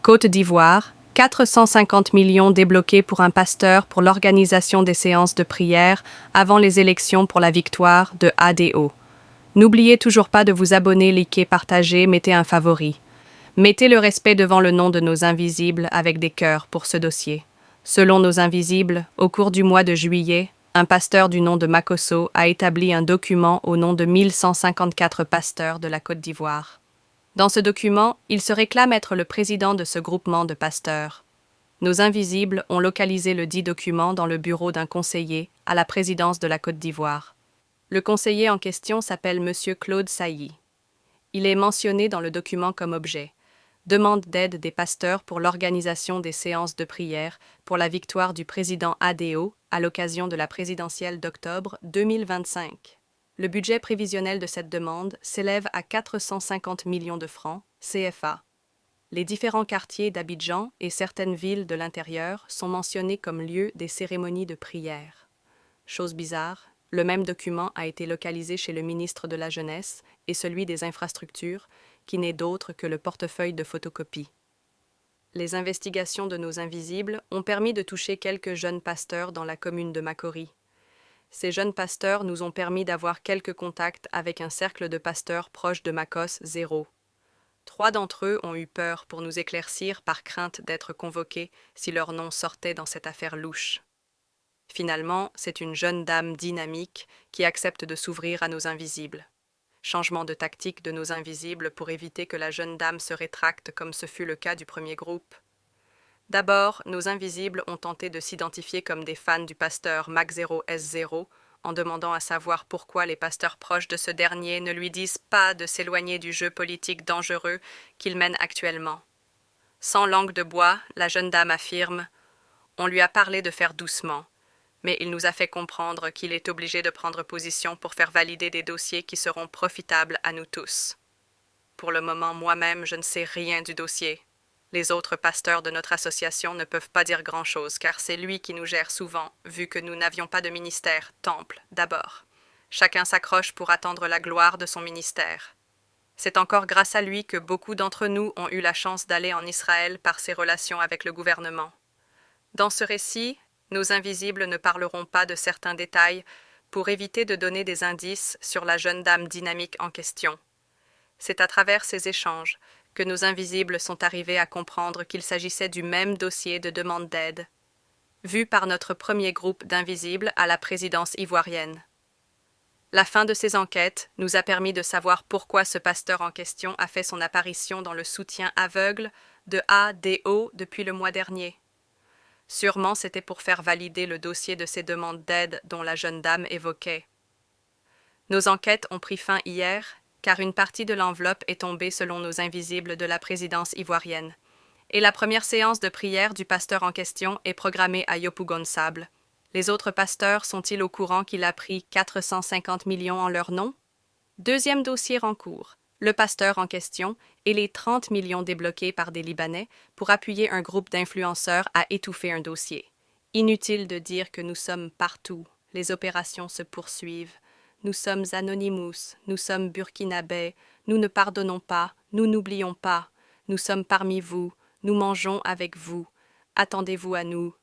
Côte d'Ivoire, 450 millions débloqués pour un pasteur pour l'organisation des séances de prière avant les élections pour la victoire de ADO. N'oubliez toujours pas de vous abonner, liker, partager, mettez un favori. Mettez le respect devant le nom de nos invisibles avec des cœurs pour ce dossier. Selon nos invisibles, au cours du mois de juillet, un pasteur du nom de Makosso a établi un document au nom de 1154 pasteurs de la Côte d'Ivoire. Dans ce document, il se réclame être le président de ce groupement de pasteurs. Nos invisibles ont localisé le dit document dans le bureau d'un conseiller à la présidence de la Côte d'Ivoire. Le conseiller en question s'appelle Monsieur Claude Sailly. Il est mentionné dans le document comme objet « Demande d'aide des pasteurs pour l'organisation des séances de prière pour la victoire du président ADO à l'occasion de la présidentielle d'octobre 2025 ». Le budget prévisionnel de cette demande s'élève à 450 millions de francs CFA. Les différents quartiers d'Abidjan et certaines villes de l'intérieur sont mentionnés comme lieux des cérémonies de prière. Chose bizarre, le même document a été localisé chez le ministre de la Jeunesse et celui des Infrastructures, qui n'est d'autre que le portefeuille de photocopie. Les investigations de nos invisibles ont permis de toucher quelques jeunes pasteurs dans la commune de Makori. Ces jeunes pasteurs nous ont permis d'avoir quelques contacts avec un cercle de pasteurs proche de Makos 0. 3 d'entre eux ont eu peur pour nous éclaircir par crainte d'être convoqués si leur nom sortait dans cette affaire louche. Finalement, c'est une jeune dame dynamique qui accepte de s'ouvrir à nos invisibles. Changement de tactique de nos invisibles pour éviter que la jeune dame se rétracte comme ce fut le cas du premier groupe. D'abord, nos invisibles ont tenté de s'identifier comme des fans du pasteur Mac0S0 en demandant à savoir pourquoi les pasteurs proches de ce dernier ne lui disent pas de s'éloigner du jeu politique dangereux qu'il mène actuellement. Sans langue de bois, la jeune dame affirme « On lui a parlé de faire doucement, mais il nous a fait comprendre qu'il est obligé de prendre position pour faire valider des dossiers qui seront profitables à nous tous. Pour le moment, moi-même, je ne sais rien du dossier. Les autres pasteurs de notre association ne peuvent pas dire grand-chose, car c'est lui qui nous gère souvent, vu que nous n'avions pas de ministère, temple, d'abord. Chacun s'accroche pour attendre la gloire de son ministère. C'est encore grâce à lui que beaucoup d'entre nous ont eu la chance d'aller en Israël par ses relations avec le gouvernement. Dans ce récit, nos invisibles ne parleront pas de certains détails pour éviter de donner des indices sur la jeune dame dynamique en question. C'est à travers ces échanges que nos invisibles sont arrivés à comprendre qu'il s'agissait du même dossier de demande d'aide, vu par notre premier groupe d'invisibles à la présidence ivoirienne. La fin de ces enquêtes nous a permis de savoir pourquoi ce pasteur en question a fait son apparition dans le soutien aveugle de ADO depuis le mois dernier. Sûrement c'était pour faire valider le dossier de ces demandes d'aide dont la jeune dame évoquait. Nos enquêtes ont pris fin hier, car une partie de l'enveloppe est tombée selon nos invisibles de la présidence ivoirienne. Et la première séance de prière du pasteur en question est programmée à Yopougon-Sable. Les autres pasteurs sont-ils au courant qu'il a pris 450 millions en leur nom? Deuxième dossier en cours, le pasteur en question et les 30 millions débloqués par des Libanais pour appuyer un groupe d'influenceurs à étouffer un dossier. Inutile de dire que nous sommes partout, les opérations se poursuivent. Nous sommes Anonymous, nous sommes burkinabés, nous ne pardonnons pas, nous n'oublions pas, nous sommes parmi vous, nous mangeons avec vous, attendez-vous à nous,